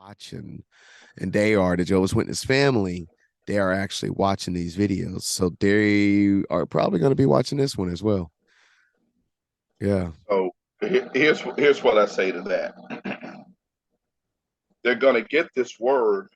watching, and they are the Jehovah's Witness family. They are actually watching these videos, so they are probably going to be watching this one as well. Yeah. So here's what I say to that. They're going to get this word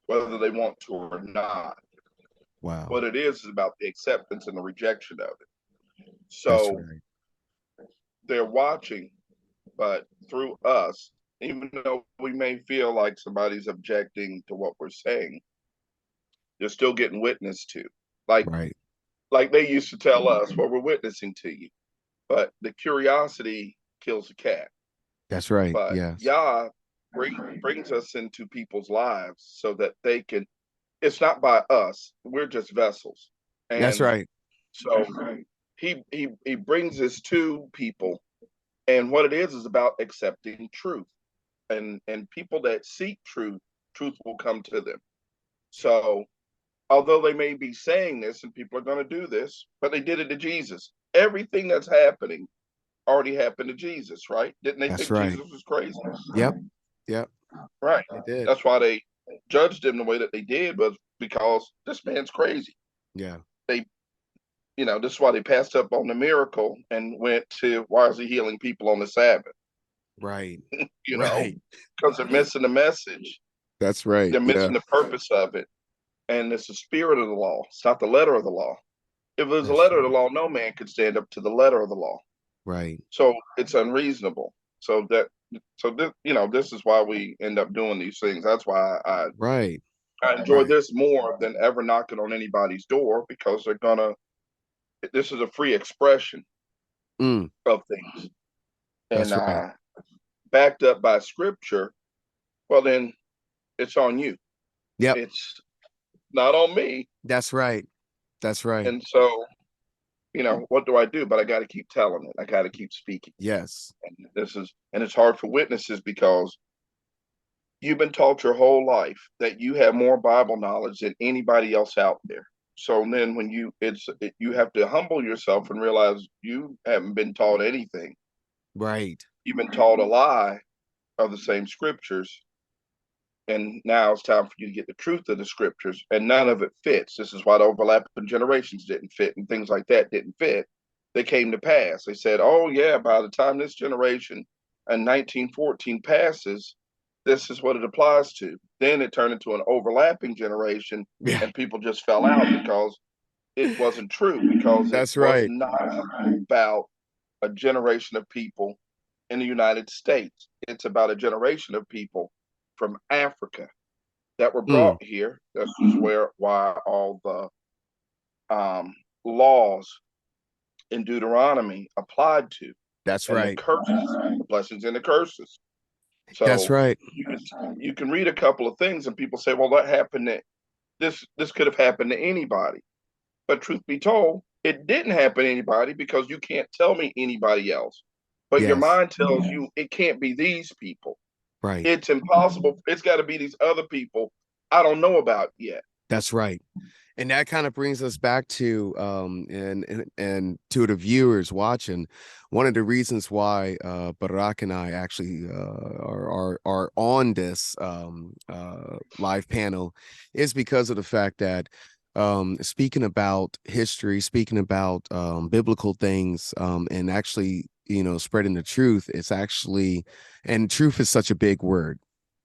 whether they want to or not. Wow. What it is about the acceptance and the rejection of it. That's So right. they're watching, but through us, even though we may feel like somebody's objecting to what we're saying, they're still getting witnessed to. Like Right. like they used to tell us, well, we're witnessing to you. But the curiosity kills the cat. That's right. But Yes. Yah brings us into people's lives so that they can, it's not by us, we're just vessels. That's And right. so he brings this to people. And what it is about accepting truth. And people that seek truth, truth will come to them. So although they may be saying this and people are going to do this, but they did it to Jesus. Everything that's happening already happened to Jesus, right? Didn't they That's think right. Jesus was crazy? Yep. Yep. Right. They did. That's why they judged him the way that they did, was because this man's crazy. Yeah. They, this is why they passed up on the miracle and went to, why is he healing people on the Sabbath? Right. You know, Right. because they're missing the message. That's right. They're Yeah. missing the purpose of it. And it's the spirit of the law. It's not the letter of the law. If it was the That's letter of the right. law, no man could stand up to the letter of the law. Right. So it's unreasonable. This is why we end up doing these things. That's why Right. I enjoy Right. this more than ever knocking on anybody's door, because this is a free expression Mm, of things. And that's right. backed up by scripture, well, then it's on you. Yep. It's not on me. That's right. That's right. And so, what do I do? But I got to keep telling it. I got to keep speaking. Yes. And it's hard for witnesses because you've been taught your whole life that you have more Bible knowledge than anybody else out there. So then when you have to humble yourself and realize you haven't been taught anything. Right. You've been taught a lie of the same scriptures. And now it's time for you to get the truth of the scriptures, and none of it fits. This is why the overlapping generations didn't fit and things like that didn't fit. They came to pass. They said, oh, yeah, by the time this generation in 1914 passes, this is what it applies to. Then it turned into an overlapping generation, Yeah. and people just fell out because it wasn't true, because it That's was right. not about a generation of people in the United States. It's about a generation of people from Africa that were Mm, brought here. This is why all the laws in Deuteronomy applied to, that's and the right. curses, the blessings and the curses. That's So right. you can read a couple of things, and people say, "Well, that happened. This could have happened to anybody." But truth be told, it didn't happen to anybody, because you can't tell me anybody else. But your Yes. mind tells you it can't be these people. Right. It's impossible. It's got to be these other people I don't know about yet. That's right. And that kind of brings us back to and to the viewers watching. One of the reasons why Barak and I actually are on this live panel is because of the fact that speaking about history, speaking about biblical things, and actually, spreading the truth, it's actually, and truth is such a big word.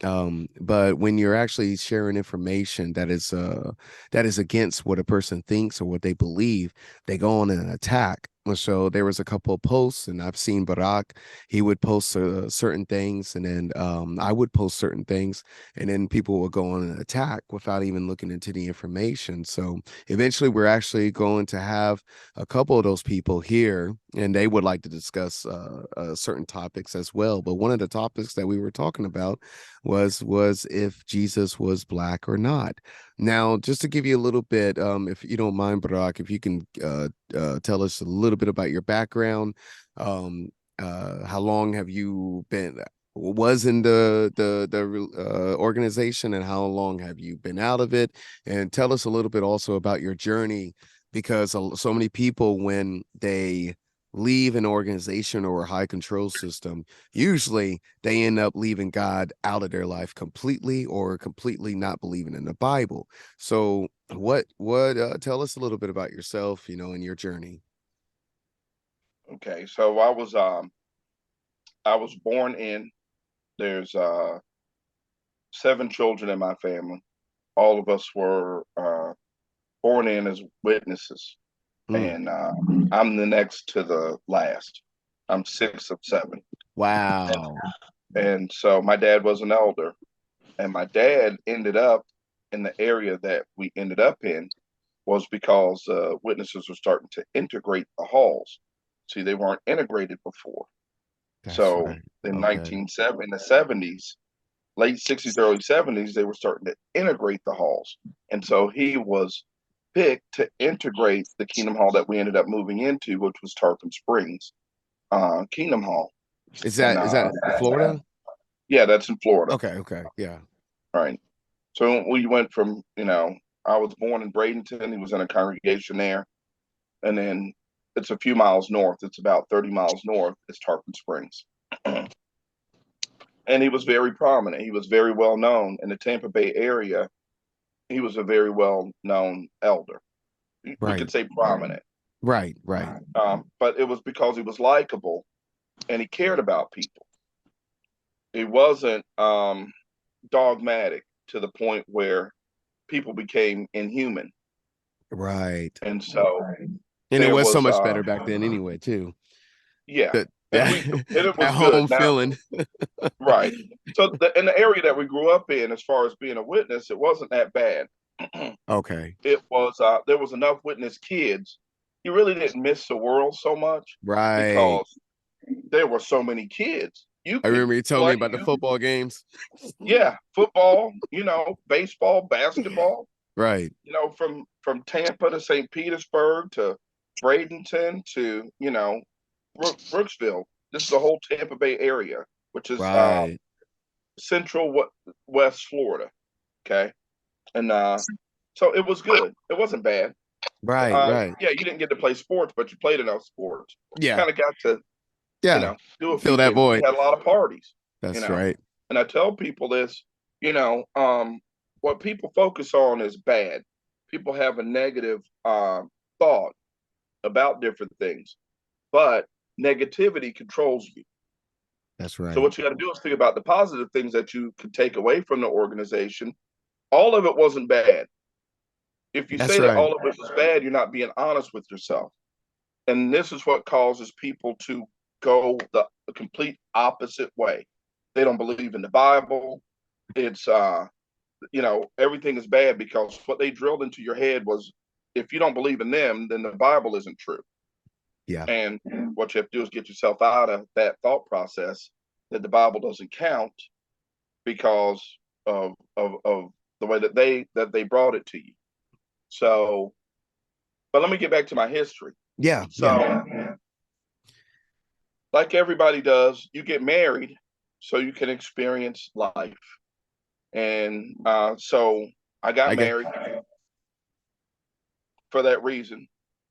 But when you're actually sharing information that is against what a person thinks or what they believe, they go on an attack. So there was a couple of posts, and I've seen Barak. He would post certain things, and then I would post certain things, and then people would go on an attack without even looking into the information. So eventually, we're actually going to have a couple of those people here, and they would like to discuss certain topics as well. But one of the topics that we were talking about was if Jesus was black or not. Now, just to give you a little bit, if you don't mind, Barak, if you can tell us a little bit about your background, um, how long have you been was in the organization, and how long have you been out of it, and tell us a little bit also about your journey, because so many people, when they leave an organization or a high control system, usually they end up leaving God out of their life completely or completely not believing in the Bible. So what tell us a little bit about yourself, and your journey. Okay, so I was born in. There's 7 children in my family. All of us were born in as witnesses, Mm, and I'm the next to the last. I'm 6 of 7, wow. and so my dad was an elder, and my dad ended up in the area that we ended up in was because witnesses were starting to integrate the halls. See, they weren't integrated before. That's So right. in Okay. 1970, in the 70s, late 60s, early 70s, they were starting to integrate the halls. And so he was picked to integrate the Kingdom Hall that we ended up moving into, which was Tarpon Springs Kingdom Hall. Is And that is that Florida? yeah, that's in Florida. Okay, okay. Yeah. Right. So we went from, I was born in Bradenton. He was in a congregation there. And then it's a few miles north. It's about 30 miles north. It's Tarpon Springs. And he was very prominent. He was very well known in the Tampa Bay area. He was a very well known elder. We Right. could say prominent, Right, right. but it was because he was likable and he cared about people. He wasn't dogmatic to the point where people became inhuman. Right. And so And it there was so was, much better back then anyway, too. yeah, That and that and it that was good. home Now, feeling. right. So in the area that we grew up in, as far as being a witness, it wasn't that bad. Okay. It was there was enough witness kids. You really didn't miss the world so much Right. because there were so many kids. You I could remember you told me play, about the football games. yeah, football, baseball, basketball, Right. from Tampa to St. Petersburg to Bradenton to Brooksville. This is the whole Tampa Bay area, which is Right. central West Florida. Okay, and so it was good. It wasn't bad. Right. Right. Yeah, you didn't get to play sports, but you played enough sports. Yeah. Kind of got to, Yeah. do a Fill few that things. We void. had a lot of parties, you That's know. right. And I tell people this, you know, um, what people focus on is bad. People have a negative thought about different things, but negativity controls you. That's So right. what you got to do is think about the positive things that you could take away from the organization. All of it wasn't bad. If you That's say that right. all of it was bad, you're not being honest with yourself. And this is what causes people to go the complete opposite way. They don't believe in the Bible. It's everything is bad because what they drilled into your head was if you don't believe in them, then the Bible isn't true. Yeah. And what you have to do is get yourself out of that thought process that the Bible doesn't count because of the way that they brought it to you. So, but let me get back to my history. Yeah. So, Yeah. like everybody does, you get married so you can experience life. And so I got I get married for that reason.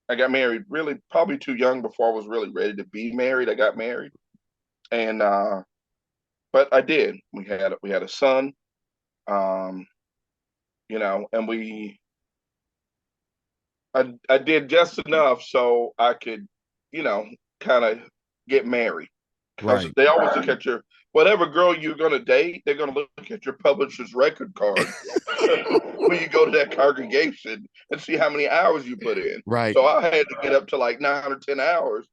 I got married really probably too young before I was really ready to be married. I got married, and but I did. We had a son, um, and I did just enough so I could, you know, kind of get married because right. they always look at your whatever girl you're gonna date. They're gonna look at your publisher's record card when you go to that congregation and see how many hours you put in. Right. So I had to get up to like 9 or 10 hours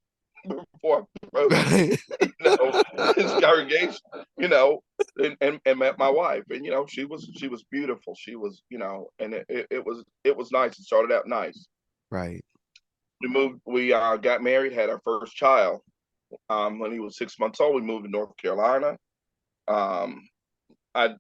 before I approached, Right. his congregation, you know, and met my wife, and she was beautiful. She was, and it was nice. It started out nice. Right. We got married, had our first child when he was 6 months old. We moved to North Carolina. Um, I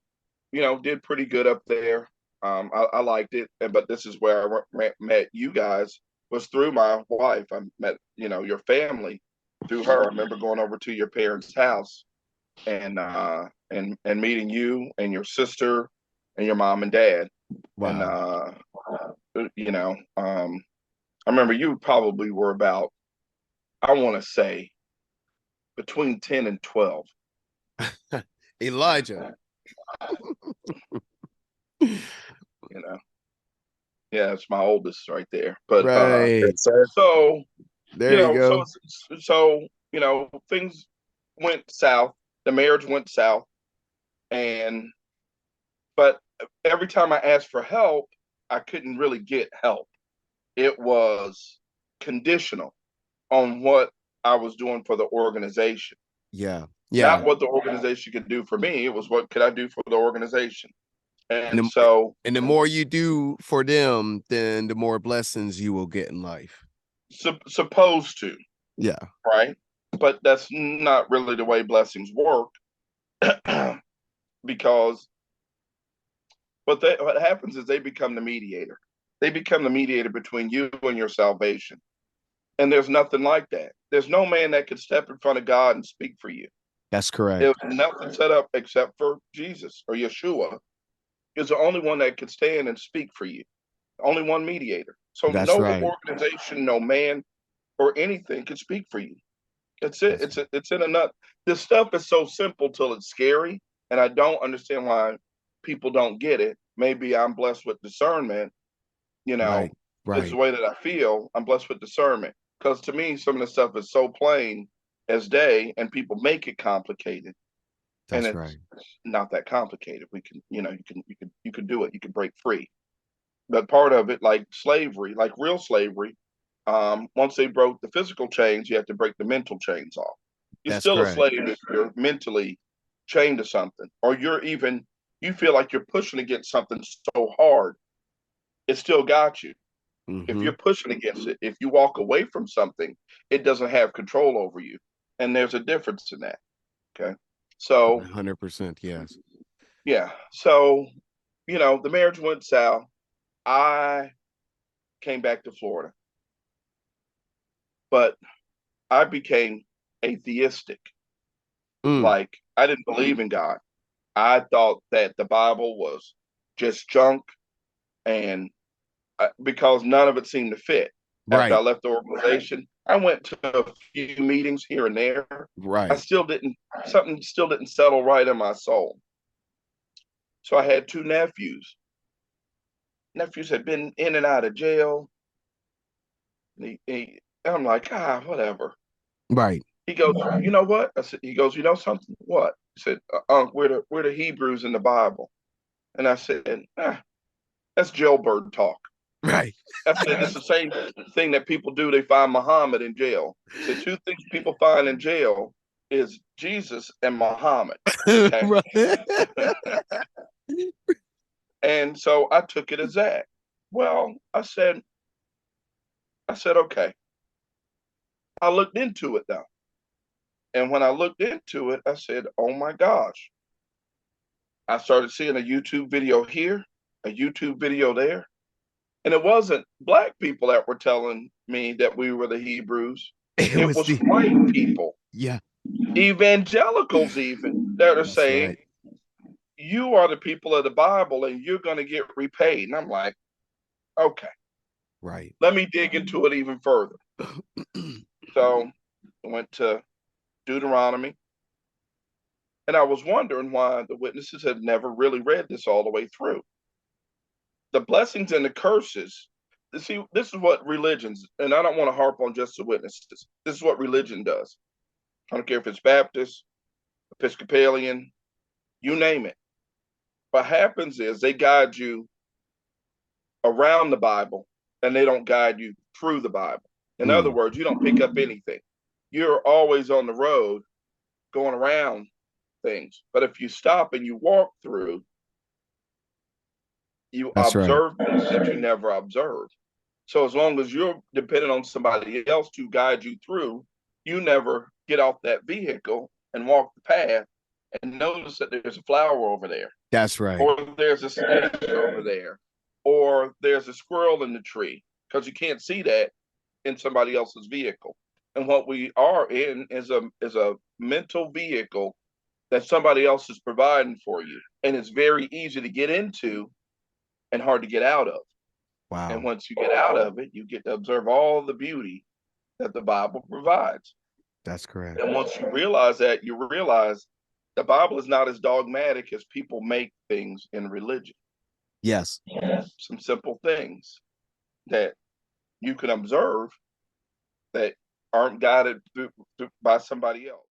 did pretty good up there. I liked it, but this is where I met you guys was through my wife. I met your family through her. I remember going over to your parents' house and meeting you and your sister and your mom and dad. And Wow. I remember you probably were about I want to say between 10 and 12. Elijah. You know, yeah, it's my oldest right there. But Right. so There you go. things went south. The marriage went south, and but every time I asked for help, I couldn't really get help. It was conditional on what I was doing for the organization, Yeah. not Yeah. what the organization could do for me. It was what could I do for the organization. And And the, so, and the more you do for them, then the more blessings you will get in life. supposed to, Yeah. right? But that's not really the way blessings work because what happens is they become the mediator. They become the mediator between you and your salvation. And there's nothing like that. There's no man that could step in front of God and speak for you. That's There's correct. nothing set up except for Jesus or Yeshua is the only one that could stand and speak for you. Only one mediator. So That's no right. organization, no man or anything could speak for you. That's it. That's It's in a nut. This stuff is so simple till it's scary, and I don't understand why people don't get it. Maybe I'm blessed with discernment. You know, right. it's the Right. way that I feel. I'm blessed with discernment because to me, some of the stuff is so plain as day, and people make it complicated, and That's right. it's not that complicated. We can, you can do it. You can break free. But part of it, like slavery, like real slavery, once they broke the physical chains, you have to break the mental chains off. You're That's still a correct. slave if you're mentally chained to something, or you feel like you're pushing against something so hard, it still got you. If Mm-hmm. you're pushing against it, if you walk away from something, it doesn't have control over you. And there's a difference in that. Okay. So, 100%. Yes. yeah. So, the marriage went south. I came back to Florida, but I became atheistic. Mm. Like I didn't believe in God. I thought that the Bible was just junk, and because none of it seemed to fit. After I Right. left the organization, I went to a few meetings here and there. I Right. still didn't. Something still didn't settle right in my soul. So I had two nephews. Nephews had been in and out of jail. I'm like, whatever. Right. He goes, you know what? I said, he goes, you know something? What? He said, Unc, we're the Hebrews in the Bible. And I said, that's jailbird talk. Right. I said, it's the same thing that people do. They find Muhammad in jail. So two things people find in jail is Jesus and Muhammad. Okay. Right. And so I took it as that. Well, I said, okay. I looked into it though. And when I looked into it, I said, oh my gosh. I started seeing a YouTube video here, a YouTube video there. And it wasn't black people that were telling me that we were the Hebrews. It It was was the white people, yeah. evangelicals even, that are That's saying, right. you are the people of the Bible and you're going to get repaid. And I'm like, okay, Right. let me dig into it even further. So I went to Deuteronomy, and I was wondering why the witnesses had never really read this all the way through. The blessings and the curses. See, this is what religions, and I don't want to harp on just the witnesses. This is what religion does. I don't care if it's Baptist, Episcopalian, you name it. What happens is they guide you around the Bible and they don't guide you through the Bible. In other Mm. words, you don't pick up anything. You're always on the road going around things. But if you stop and you walk through, you That's right. observe things that you never observed. So as long as you're dependent on somebody else to guide you through, you never get off that vehicle and walk the path and notice that there's a flower over there, That's right. or there's a snake over there, or there's a squirrel in the tree, because you can't see that in somebody else's vehicle. And what we are in is a mental vehicle that somebody else is providing for you, and it's very easy to get into and hard to get out of. And Wow. once you get out of it, you get to observe all the beauty that the Bible provides. That's correct. And once you realize that, you realize the Bible is not as dogmatic as people make things in religion. Yes. Some simple things that you can observe that aren't guided by somebody else.